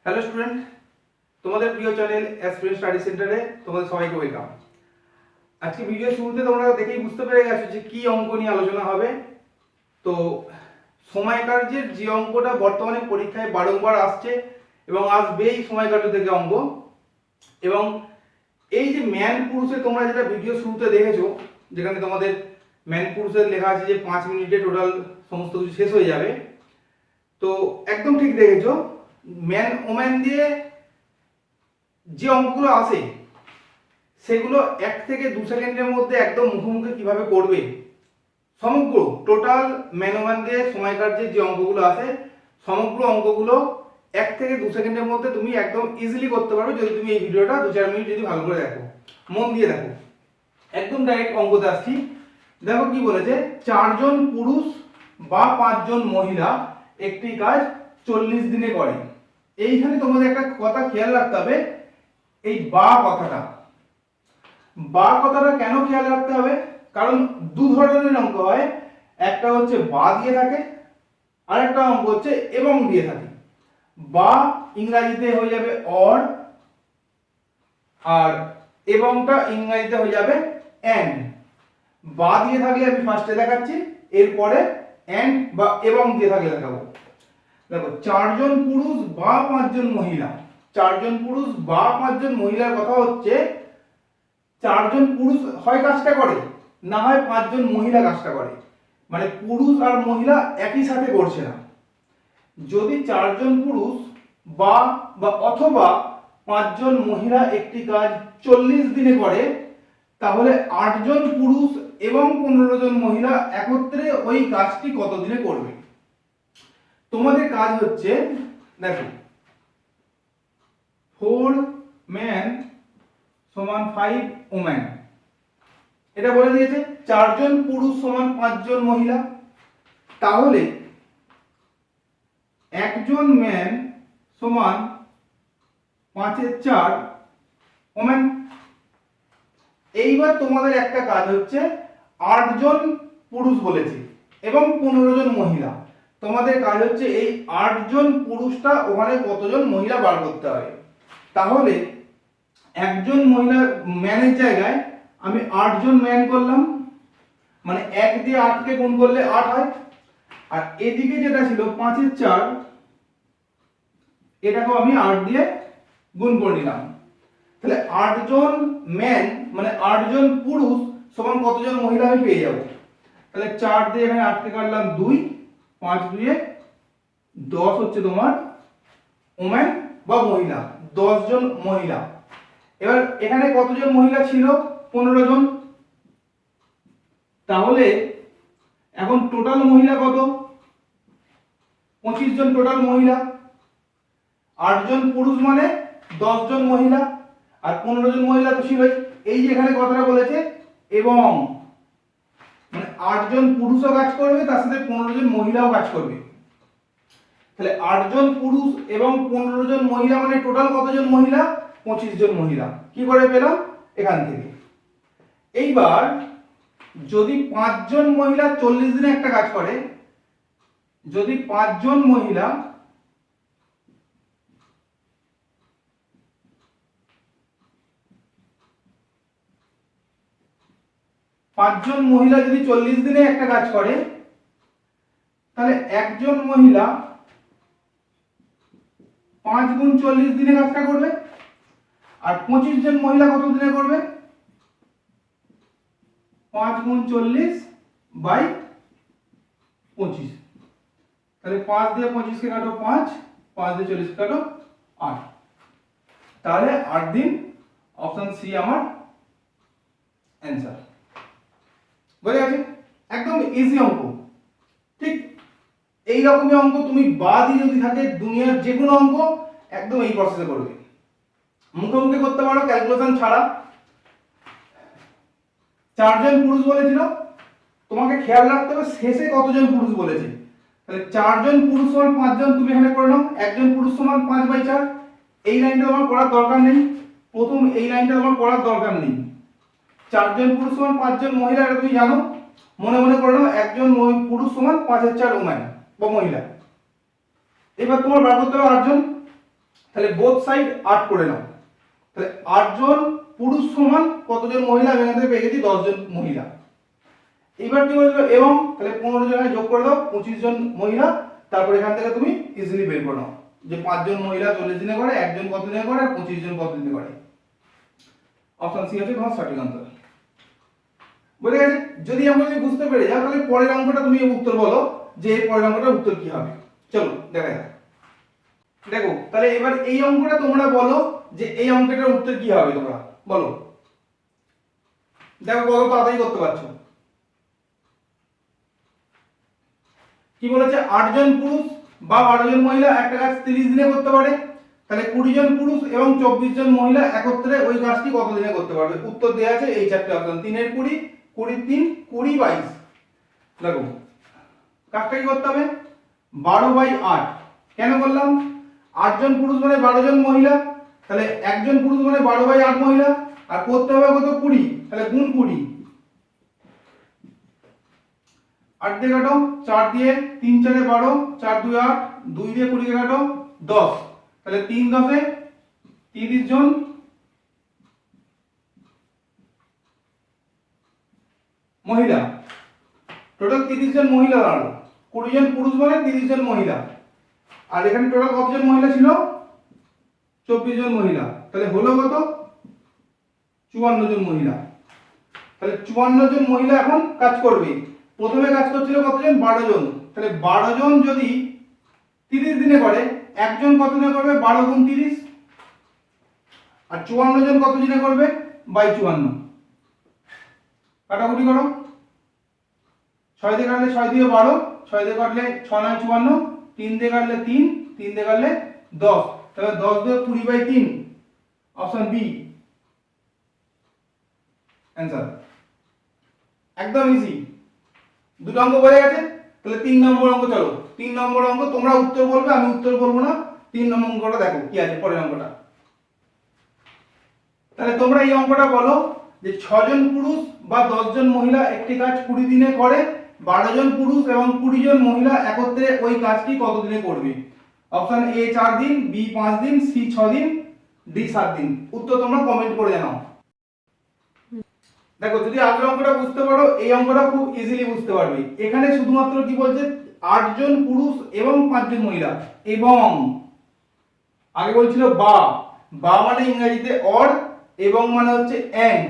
Hello student, তোমাদের প্রিয় channel aspirant study সেন্টারে তোমাদের সবাইকে ওয়েলকাম। আজকে ভিডিও শুরুতে তোমরা দেখেই বুঝতে পেরে গেছো যে কি অঙ্ক নিয়ে আলোচনা হবে। তো সময় কার্যের যে অঙ্কটা বর্তমানে পরীক্ষায় বারংবার আসছে এবং আসবে এই সময় কার্য থেকে অঙ্ক, এবং এই যে ম্যান পুরুষে তোমরা যেটা ভিডিও শুরুতে দেখেছো, যেখানে তোমাদের ম্যান পুরুষের লেখা আছে যে 5 মিনিটে টোটাল সমস্ত কিছু শেষ হয়ে যাবে, তো একদম ঠিক দেখেছো। ম্যান ওম্যান দিয়ে যে অঙ্কগুলো আসে সেগুলো 1 থেকে 2 সেকেন্ডের মধ্যে একদম মুখোমুখি কিভাবে করবে, সমগ্র টোটাল ম্যান দিয়ে সময় কার্যের যে অঙ্কগুলো আসে সমগ্র অঙ্কগুলো 1 থেকে 2 সেকেন্ডের মধ্যে তুমি একদম ইজিলি করতে পারবে যদি তুমি এই ভিডিওটা 2-4 মিনিট যদি ভালো করে দেখো, মন দিয়ে দেখো। একদম ডাইরেক্ট অঙ্কতে আসছি। দেখো কি বলেছে, 4 জন পুরুষ বা 5 জন মহিলা একটি কাজ 40 দিনে করে। এইখানে তোমাদের একটা কথা খেয়াল রাখতে হবে, এই বা কথাটা কেন খেয়াল রাখতে হবে, কারণ দু ধরনের অঙ্ক হয়, একটা হচ্ছে বা দিয়ে থাকে আর একটা অঙ্ক হচ্ছে এবং দিয়ে থাকে। বা ইংরেজিতে হয়ে যাবে অর, আর এবংটা ইংরেজিতে হয়ে যাবে এন্ড। বা দিয়ে থাকলে আমি ফার্স্টে দেখাচ্ছি, এরপরে এন্ড বা এবং দিয়ে থাকলে দেখাবো। দেখো 4 জন পুরুষ বা 5 জন মহিলা, 4 জন পুরুষ বা 5 জন মহিলার কথা হচ্ছে 4 জন পুরুষ হয় কাজটা করে, না হয় 5 জন মহিলা কাজটা করে, মানে পুরুষ আর মহিলা একই সাথে করছে না। যদি 4 জন পুরুষ বা অথবা 5 জন মহিলা একটি কাজ 40 দিনে করে, তাহলে 8 জন পুরুষ এবং 15 জন মহিলা একত্রে ওই কাজটি কত দিনে করবে। তোমাদের কাজ হচ্ছে, দেখো 4 men সমান 5 women, এটা বলে দিয়েছে 4 জন পুরুষ সমান 5 জন মহিলা, তাহলে একজন ম্যান সমান 5 এর 4 ওমেন। এইবার তোমাদের একটা কাজ হচ্ছে 8 জন পুরুষ বলেছে এবং 15 জন মহিলা, তোমাদের কাজ হচ্ছে এই 8 জন পুরুষটা ওখানে কতজন মহিলা বার করতে হবে। তাহলে একজন মহিলা ম্যানের জায়গায় আমি 8 জন ম্যান করলাম, মানে 1 দিয়ে 8 কে গুণ করলে 8 হয়, আর এদিকে যেটা ছিল 5 এর 4, এটাকেও আমি 8 দিয়ে গুণ করে নিলাম। তাহলে 8 জন ম্যান মানে 8 জন পুরুষ সমান কতজন মহিলা আমি পেয়ে যাব। তাহলে 4 দিয়ে এখানে 8 কে কাটলাম 2, 5 2 10 হচ্ছে তোমার ওম্যান বা মহিলা, 10 জন মহিলা। এবার এখানে কতজন মহিলা ছিল, 15 জন। তাহলে এখন টোটাল মহিলা কত, 25 জন টোটাল মহিলা। 8 জন পুরুষ মানে 10 জন মহিলা, আর 15 জন মহিলা তো ছিলই। এই যে এখানে কথাটা বলেছে এবং, মানে 8 জন পুরুষও কাজ করবে, তার সাথে 15 জন মহিলাও কাজ করবে। তাহলে 8 জন পুরুষ এবং 15 জন মহিলা মানে টোটাল কতজন মহিলা, 25 জন মহিলা। কি করে পেলাম, এখান থেকে। এইবার যদি 5 জন মহিলা 40 দিনে একটা কাজ করে, যদি 5 জন মহিলা 5 জন মহিলা যদি 40 দিনে একটা কাজ করে, তাহলে একজন মহিলা 5 গুণ 40 দিনে কাজটা করবে, আর 25 জন মহিলা কত দিনে করবে, 5 গুণ 40 বাই 25। তাহলে 5 দিয়ে 25 কে কাটো 5, 5 দিয়ে 40 কে কাটো 8, তাহলে 8 দিন। অপশন সি আমার অ্যান্সার। বুঝে গেছে? একদম ইজি অঙ্ক। ঠিক এই রকমই অঙ্ক তুমি বাদই যদি থাকে দুনিয়ার যে কোনো অঙ্ক একদম এই প্রসেসে করবে, মুখোমুখি করতে পারো ক্যালকুলেশন ছাড়া। 4 জন পুরুষ বলেছিল, তোমাকে খেয়াল রাখতে হবে শেষে কতজন পুরুষ বলেছে। তাহলে 4 জন পুরুষ সমান 5 জন, তুমি এখানে করে নাও একজন পুরুষ সমান 5/4। এই লাইনটা আমার করার দরকার নেই, প্রথম এই লাইনটা আমার করার দরকার নেই। 4 জন পুরুষ সমান 5 জন মহিলা, এটা তুমি জানো, মনে মনে করে নাও একজন পুরুষ সমান 5 এর 4 ওম্যান বা মহিলা। এবার তোমার বার করতে হবে 8 জন, তাহলে বোথ সাইড 8 করে নাও। তাহলে 8 জন পুরুষ সমান কতজন মহিলা? আমি এখান থেকে পেয়ে গেছি 10 জন মহিলা। এবার কি বললো এবং, তাহলে 15 জনের যোগ করে দাও 25 জন মহিলা। তারপর এখান থেকে তুমি ইজিলি বের করে নাও যে 5 জন মহিলা 40 দিনে করে, একজন কত দিনে করে, আর 25 জন কত দিনে করে। অপশন সি হচ্ছে তোমার সঠিক আনসার। বুঝে গেছে? যদি আমরা বুঝতে পেরে যাও তাহলে পরের অঙ্কটা তুমি উত্তর বলো যে এই পরের অঙ্কটার উত্তর কি হবে। চলো দেখা যাক। দেখো তাহলে এবার এই অঙ্কটা তোমরা বলো যে এই অঙ্কটার উত্তর কি হবে, তোমরা বলো। দেখো কত তাড়াতাড়ি করতে পারছো। কি বলেছে? 8 জন পুরুষ বা 12 জন মহিলা একটা কাজ 30 দিনে করতে পারে। তাহলে 20 জন পুরুষ এবং 24 জন মহিলা একত্রে ওই কাজটি কত দিনে করতে পারবে? উত্তর দেওয়া আছে এই চারটি অপশন। 3 এর 20, 20 3, 20 22। দেখো কাজটা কি করতে হবে? 12/8 কেন করলাম? 8 জন পুরুষ মানে 12 জন মহিলা, তাহলে একজন পুরুষ মানে 12/8 মহিলা, আর করতে হবে কত? 20, তাহলে গুণ 20। 8 দিয়ে কাটো, 4 দিয়ে, 3 4 এ 12, 4 2 8, 2 দিয়ে 20 কে কাটো 10, তাহলে 3 10 এ 30 জন মহিলা, টোটাল 30 জন মহিলা দাঁড়ালো। 20 জন পুরুষ মানে 30 জন মহিলা, আর এখানে টোটাল কতজন মহিলা ছিল? 24 জন মহিলা, তাহলে হলো কত? 54 জন মহিলা। তাহলে 54 জন মহিলা এখন কাজ করবে। প্রথমে কাজ করছিল কতজন? 12 জন। তাহলে 12 জন যদি 30 দিনে করে, একজন কত দিনে করবে? 12 গুণ 30, আর 54 জন কত দিনে করবে? 52। কাটাকুটি করো, 6 দিয়ে কাটলে 6 দিয়ে 12, 6 দিয়ে কাটলে 6 9 54, 3 দিয়ে কাটলে 3, 3 দিয়ে কাটলে 10, তাহলে 10 দিয়ে 20/3, অপশন বি অ্যানসার। একদম ইজি। দুটো অঙ্ক বোঝা গেছে। তাহলে 3 নম্বর অঙ্ক চলো। 3 নম্বর অঙ্ক তোমরা উত্তর বলবে, আমি উত্তর বলবো না। 3 নম্বর অঙ্কটা দেখো কি আছে পরের অঙ্কটা। তাহলে তোমরা এই অঙ্কটা বলো যে 6 জন পুরুষ বা 10 জন মহিলা একটি কাজ 20 দিনে করে, 12 জন পুরুষ এবং 20 জন মহিলা একত্রে ওই কাজটি কত দিনে করবে? অপশন এ 4 দিন, বি 5 দিন, সি 6 দিন, ডি 7 দিন। উত্তর তোমরা কমেন্ট করে জানাও। দেখো যদি আগের অঙ্কটা বুঝতে পারো এই অঙ্কটা খুব ইজিলি বুঝতে পারবে। এখানে শুধুমাত্র কি বলছে? 8 জন পুরুষ এবং 5 জন মহিলা। এবং আগে বলছিল বা, বা মানে ইংরেজিতে অর, এবং মানে হচ্ছে এন্ড।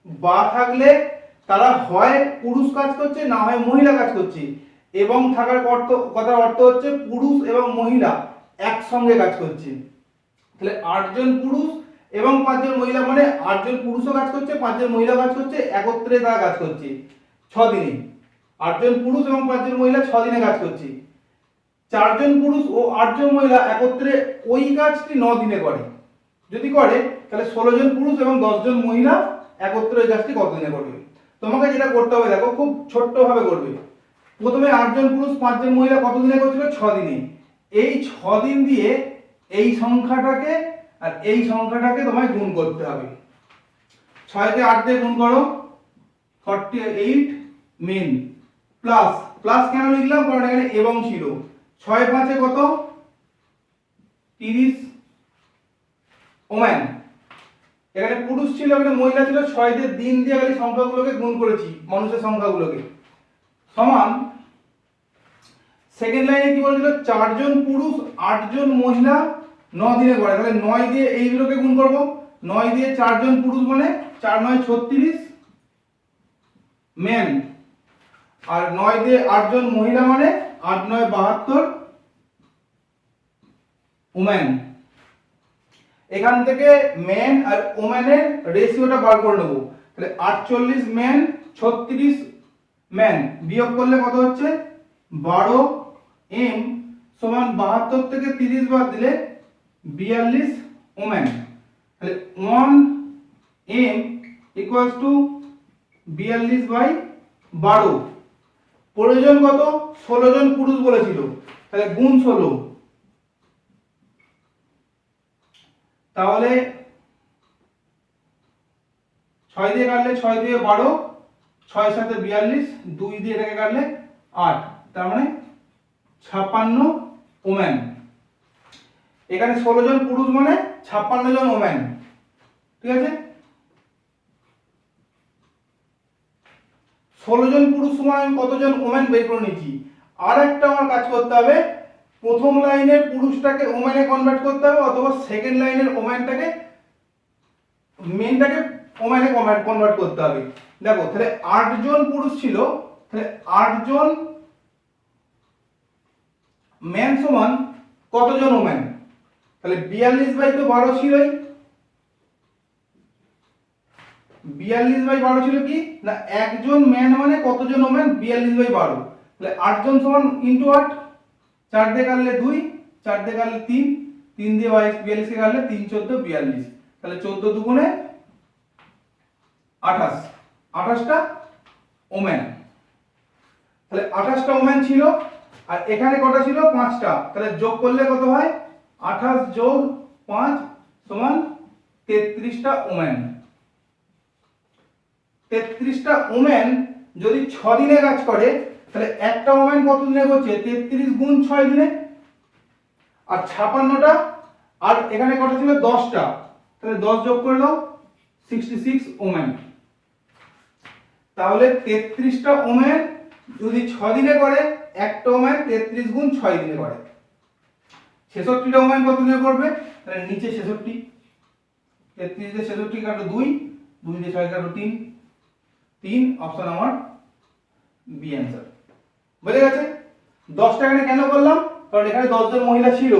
বা থাকলে তারা হয় পুরুষ কাজ করছে, না হয় মহিলা কাজ করছে। এবং থাকার অর্থ, কথার অর্থ হচ্ছে পুরুষ এবং মহিলা একসঙ্গে কাজ করছে। তাহলে 8 জন পুরুষ এবং 5 জন মহিলা মানে 8 জন পুরুষও কাজ করছে, 5 জন মহিলা কাজ করছে, একত্রে তারা কাজ করছে 6 দিনে। 8 জন পুরুষ এবং 5 জন মহিলা 6 দিনে কাজ করছে। 4 জন পুরুষ ও 8 জন মহিলা একত্রে ওই কাজটি 9 দিনে করে। যদি করে তাহলে 16 জন পুরুষ এবং 10 জন মহিলা একত্রে ওই কাজটি কত দিনে করবে? তোমাকে যেটা করতে হবে দেখো খুব ছোট্ট ভাবে করবে। প্রথমে 8 জন পুরুষ 5 জন মহিলা কত দিনে করছিল? 6 দিনে। এই 6 দিন দিয়ে এই সংখ্যাটাকে আর এই সংখ্যাটাকে তোমায় গুণ করতে হবে। 6 কে 8 দিয়ে গুণ করো 48 মেন, প্লাস, প্লাস কেন লিখলাম? কারণ এখানে এবং ছিল। 6 5 এ কত? 30 ওম্যান। এখানে পুরুষ ছিল, এখানে মহিলা ছিল। 6 দিয়ে দিন দিয়ে খালি সংখ্যাগুলোকে গুণ করেছি, মানুষের সংখ্যাগুলোকে, সমান। সেকেন্ড লাইনে কি বলেছিল? 4 জন পুরুষ 8 জন মহিলা 9 দিনে করে। তাহলে 9 দিয়ে এইগুলোকে গুণ করব। 9 দিয়ে 4 জন পুরুষ মানে 4 9 36 মেন, আর 9 দিয়ে 8 জন মহিলা মানে 8 9 72 ওম্যান। এখান থেকে মেন আর ওম্যানের রেশিওটা বার করে নেব। তাহলে 48 মেন 36 মেন বিয়োগ করলে কত হচ্ছে? 12 এম সমান 72 থেকে 30 বাদ দিলে 42 ওম্যান। তাহলে 1 এম ইকুয়ালস টু 42/12। প্রয়োজন কত? 16 জন পুরুষ বলেছিল, তাহলে গুণ 16। তাহলে 6 দিয়ে কাটলে 6 দিয়ে 12, 6 7 42, 2 দিয়ে এটাকে কাটলে 8, তার মানে 56 ওম্যান। এখানে 16 জন পুরুষ মানে 56 জন ওমেন, ঠিক আছে? 16 জন পুরুষ সমান আমি কতজন ওমেন বের করে নিচ্ছি। আর একটা আমার কাজ করতে হবে, প্রথম লাইনের পুরুষটাকে ওমেনে কনভার্ট করতে হবে, অথবা সেকেন্ড লাইনের ওমেনটাকে মেনটাকে ওমেনে কনভার্ট করতে হবে। দেখো তাহলে 8 জন পুরুষ ছিল, তাহলে 8 জন মেন সমান কতজন ওমেন? তাহলে 42 তো 12 ছিলই, 42/12 ছিল কি না, একজন ম্যান মানে কতজন ওমেন? 42/12। তাহলে 8 জন সমান ইনটু 8, 4 দিয়ে কাটলে 2, 4 দিয়ে কাটলে 3, 3 দিয়ে 42 কে কাটলে 3 14 42, তাহলে 14 দুগুণে 28, 28টা ওমেন। তাহলে 28টা ওমেন ছিল, আর এখানে কটা ছিল? 5টা। তাহলে যোগ করলে কত হয়? 28 যোগ 5 সমান 33টা ওমেন। 33টা ওমেন যদি 6 দিনে কাজ করে, তাহলে একটা ওমেন কত দিনে করছে? 33 গুণ 6 দিনে। আর 56টা, আর এখানে কত ছিল? 10টা, তাহলে 10 যোগ করে দাও, 66 ওমেন। তাহলে 33টা ওমেন যদি 6 দিনে করে, একটা ওমেন 33 গুণ 6 দিনে করে। 66টা ওমেন কত দিনে করবে? তাহলে নিচে 66, 33 দিয়ে 66 কাটো 2, 2 দিয়ে 6 কাটো 3, 3 অপশন আমার বি অ্যান্সার। বুঝে গেছে? 10টা এখানে কেন করলাম? কারণ এখানে 10 জন মহিলা ছিল,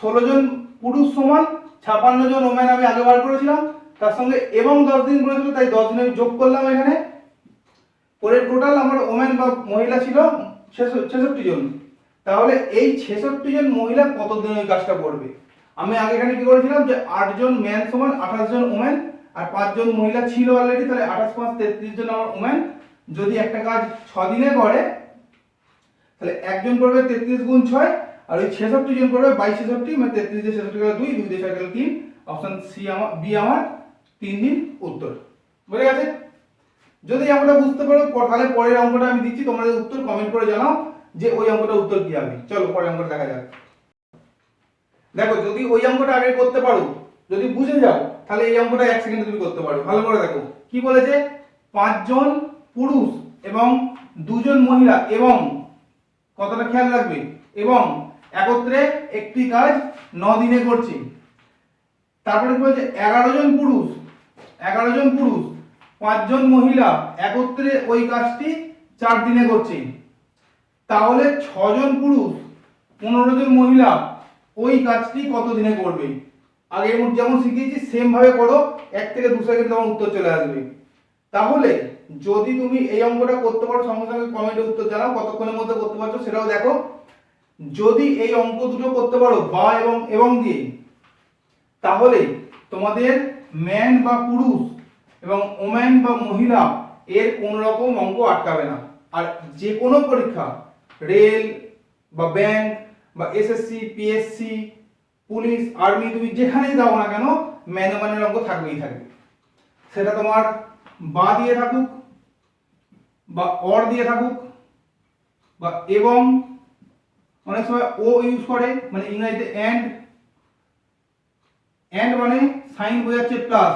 16 জন পুরুষ সমান 56 জন ওমেন আমি আগে বার করেছিলাম, তার সঙ্গে এবং 10 দিন করেছিল, তাই 10 দিন আমি যোগ করলাম এখানে করে টোটাল আমার ওমেন বা মহিলা ছিল 66 জন। তাহলে এই 66 জন মহিলা কত দিন ওই কাজটা করবে? আমি আগে এখানে কি করেছিলাম যে 8 জন ম্যান সমান 28 জন ওমেন, আর 5 জন মহিলা ছিল অলরেডি, তাহলে 28 5 33 জন আমার ওমেন। যদি একটা কাজ 6 দিনে করে, তাহলে একজন করবে 33 গুণ 6, আর ওই 66 জন করবে 22 66, মানে 33 দিয়ে 66 গেলে 2, 2 দিয়ে 6 গেলে 3, অপশন সি আমার বি আমার 3 দিন উত্তর। বুঝে গেছে? যদি আমরা বুঝতে পারো তাহলে পরের অঙ্কটা আমি দিচ্ছি, তোমাদের উত্তর কমেন্ট করে জানাও যে ওই অঙ্কটা উত্তর কি হবে। চলো পরের অঙ্কটা দেখা যাক। দেখো যদি ওই অঙ্কটা আগে করতে পারো, যদি বুঝে যাও, তাহলে এই অঙ্কটা 1 সেকেন্ডে তুমি করতে পারো। ভালো করে দেখো কি বলেছে, 5 জন পুরুষ এবং 2 জন মহিলা এবং কতটা খেয়াল রাখবে, এবং একত্রে একটি কাজ 9 দিনে করছে। তারপরে কি বলছে, 11 জন পুরুষ, 5 জন মহিলা একত্রে ওই কাজটি 4 দিনে করছে। তাহলে 6 জন পুরুষ 15 জন মহিলা ওই কাজটি কত দিনে করবে? আগে যেমন শিখিয়েছি সেম ভাবে করো, 1 থেকে 2 সেকেন্ড তোমার উত্তর চলে আসবে। তাহলে যদি তুমি এই অঙ্কটা করতে পারো, সঙ্গে সঙ্গে কমেন্টে উত্তর জানাও কতক্ষণের মধ্যে করতে পারছো সেটাও দেখো। যদি এই অঙ্ক দুটো করতে পারো বা এবং দিয়ে, তাহলে তোমাদের ম্যান বা পুরুষ এবং ওম্যান বা মহিলা এর কোন রকম অঙ্ক আটকাবে না। আর যে কোনো পরীক্ষা, রেল বা ব্যাংক বা এসএসসি পিএসসি পুলিশ আর্মি, তুমি যেখানেই দাও না কেন ম্যানের অঙ্ক থাকবেই থাকবে। সেটা তোমার বা দিয়ে থাকুক বা অর দিয়ে থাকুক বা এবং, অনেক সময় ও ইউজ করে, মানে ইংরেজিতে এন্ড মানে সাইন বোঝাচ্ছে প্লাস,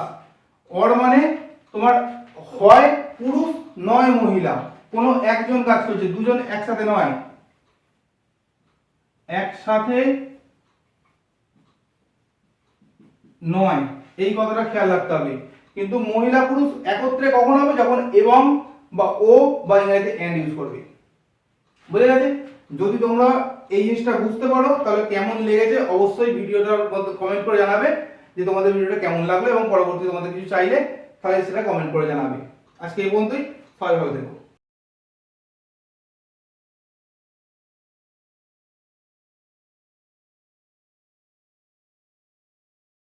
অর মানে তোমার হয় পুরুষ নয় মহিলা, কোনো একজন কাজ করছে, দুজন একসাথে নয়, একসাথে নয়, এই কথাটা খেয়াল রাখতে হবে। কিন্তু মহিলা পুরুষ একত্রে কখন হবে? যখন এবং বা ও বা ইংরেজিতে এন্ড ইউজ করবে। বুঝে গেছে? যদি তোমরা এই জিনিসটা বুঝতে পারো, তাহলে কেমন লেগেছে অবশ্যই ভিডিওটার মধ্যে কমেন্ট করে জানাবে যে তোমাদের ভিডিওটা কেমন লাগলো, এবং পরবর্তী তোমাদের কিছু চাইলে তাহলে সেটা কমেন্ট করে জানাবে। আজকে এই পর্যন্তই, সবাই ভালো থেকো।